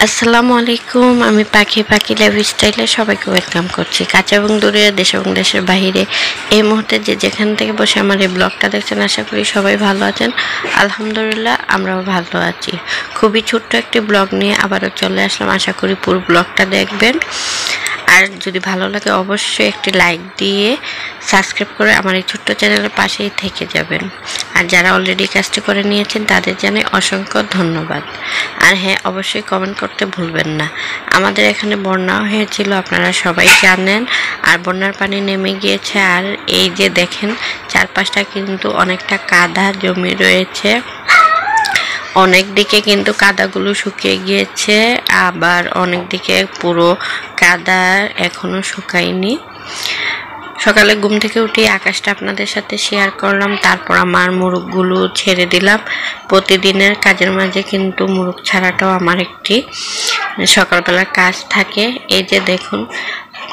আসসালামু আলাইকুম। আমি পাখি লাইফস্টাইলে সবাইকে ওয়েলকাম করছি। কাছে এবং দূরে, দেশ এবং দেশের বাইরে এই মুহূর্তে যে যেখান থেকে বসে আমার এই ব্লগটা দেখছেন, আশা করি সবাই ভালো আছেন। আলহামদুলিল্লাহ, আমরাও ভালো আছি। খুবই ছোট্ট একটি ব্লগ নিয়ে আবারও চলে আসলাম। আশা করি পুরো ব্লগটা দেখবেন। আর যদি ভালো লাগে অবশ্যই একটি লাইক দিয়ে সাবস্ক্রাইব করে আমার এই ছোট্ট চ্যানেলের পাশেই থেকে যাবেন। আর যারা অলরেডি কাজটি করে নিয়েছেন তাদের জানাই অসংখ্য ধন্যবাদ। আর হ্যাঁ, অবশ্যই কমেন্ট করতে ভুলবেন না। আমাদের এখানে বন্যা হয়েছিল, আপনারা সবাই জানেন। আর বন্যার পানি নেমে গিয়েছে। আর এই যে দেখেন, চারপাশটা কিন্তু অনেকটা কাদা জমি রয়েছে। অনেক দিকে কিন্তু কাদাগুলো শুকিয়ে গিয়েছে, আবার অনেক দিকে পুরো কাদা এখনো শুকায়নি। সকালে ঘুম থেকে উঠে আকাশটা আপনাদের সাথে শেয়ার করলাম, তারপর আমার মুরগগুলো ছেড়ে দিলাম। প্রতিদিনের কাজের মাঝে কিন্তু মুরগ ছাড়াটাও আমার একটি সকালবেলার কাজ থাকে। এই যে দেখুন,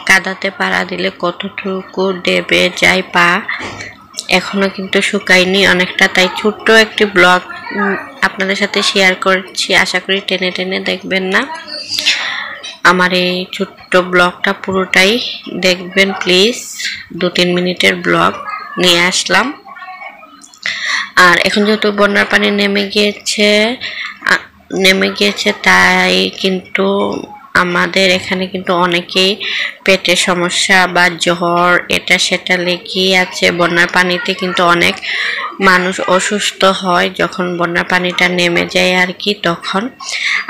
কাদাতে পাড়া দিলে কতটুকু ডেবে যায় পা, এখনো কিন্তু শুকায়নি অনেকটা। তাই ছোট্ট একটি ব্লগ আপনাদের সাথে শেয়ার করছি, আশা করি টেনে টেনে দেখবেন না। আমার এই ছোট্ট ব্লগটা পুরোটাই দেখবেন প্লিজ। 2-3 মিনিটের ব্লগ নিয়ে আসলাম। আর এখন যেহেতু বন্যার পানি নেমে গিয়েছে তাই কিন্তু আমাদের এখানে কিন্তু অনেকেই পেটের সমস্যা বা জ্বর এটা সেটা লেগেই আছে। বন্যার পানিতে কিন্তু অনেক মানুষ অসুস্থ হয় যখন বন্যার পানিটা নেমে যায় আর কি, তখন।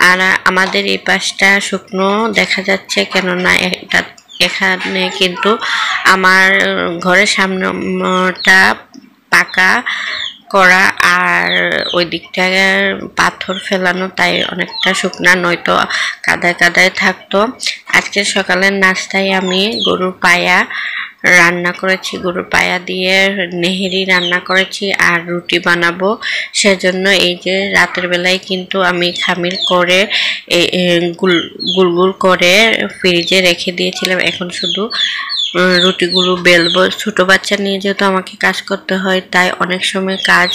আর আমাদের এই পাশটা শুকনো দেখা যাচ্ছে, কেননা এখানে কিন্তু আমার ঘরের সামনেটা পাকা করা আর ওই দিকটায় পাথর ফেলানো, তাই অনেকটা শুকনা, নয়তো কাদায় কাদায় থাকতো। আজকে সকালের নাস্তায় আমি গরুর পায়া রান্না করেছি, গরুর পায়া দিয়ে নেহেরি রান্না করেছি আর রুটি বানাবো। সেজন্য এই যে রাতের বেলায় কিন্তু আমি খামির করে গুল করে ফ্রিজে রেখে দিয়েছিলাম। এখন শুধু রুটিগুলো বেলবো। ছোট বাচ্চা নিয়ে যেহেতু আমাকে কাজ করতে হয়, তাই অনেক সময় কাজ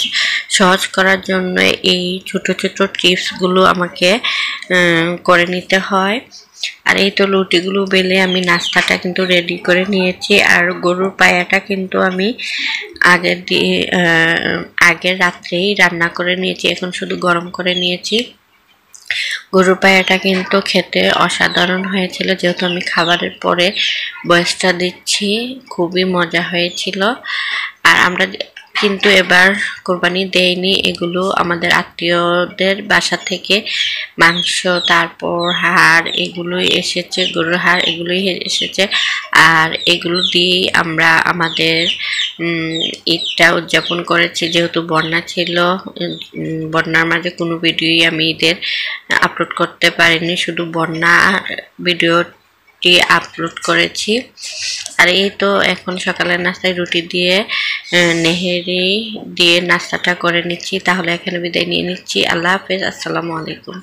সহজ করার জন্য এই ছোট ছোট টিপসগুলো আমাকে করে নিতে হয়। আর এই তো রুটিগুলো বেলে আমি নাস্তাটা কিন্তু রেডি করে নিয়েছি। আর গরুর পায়াটা কিন্তু আমি আগের রাত্রেই রান্না করে নিয়েছি, এখন শুধু গরম করে নিয়েছি। গরুর পায়াটা কিন্তু খেতে অসাধারণ হয়েছিল, যেহেতু আমি খাবারের পরে বয়সটা দিচ্ছি। খুবই মজা হয়েছিল। আর আমরা কিন্তু এবার কোরবানি দেইনি, এগুলো আমাদের আত্মীয়দের বাসা থেকে মাংস, তারপর হাড় এগুলোই এসেছে, গরুর হাড় এগুলোই এসেছে। আর এগুলো দিয়েই আমরা আমাদের ঈদটা উদযাপন করেছি। যেহেতু বন্যা ছিল, বন্যার মাঝে কোনো ভিডিওই আমি ঈদের আপলোড করতে পারিনি, শুধু বন্যা ভিডিওটি আপলোড করেছি। আর এই তো এখন সকালের নাস্তায় রুটি দিয়ে নেহেরি দিয়ে নাস্তাটা করে নিচ্ছি। তাহলে এখানে বিদায় নিয়ে নিচ্ছি। আল্লাহ হাফেজ, আসসালামু আলাইকুম।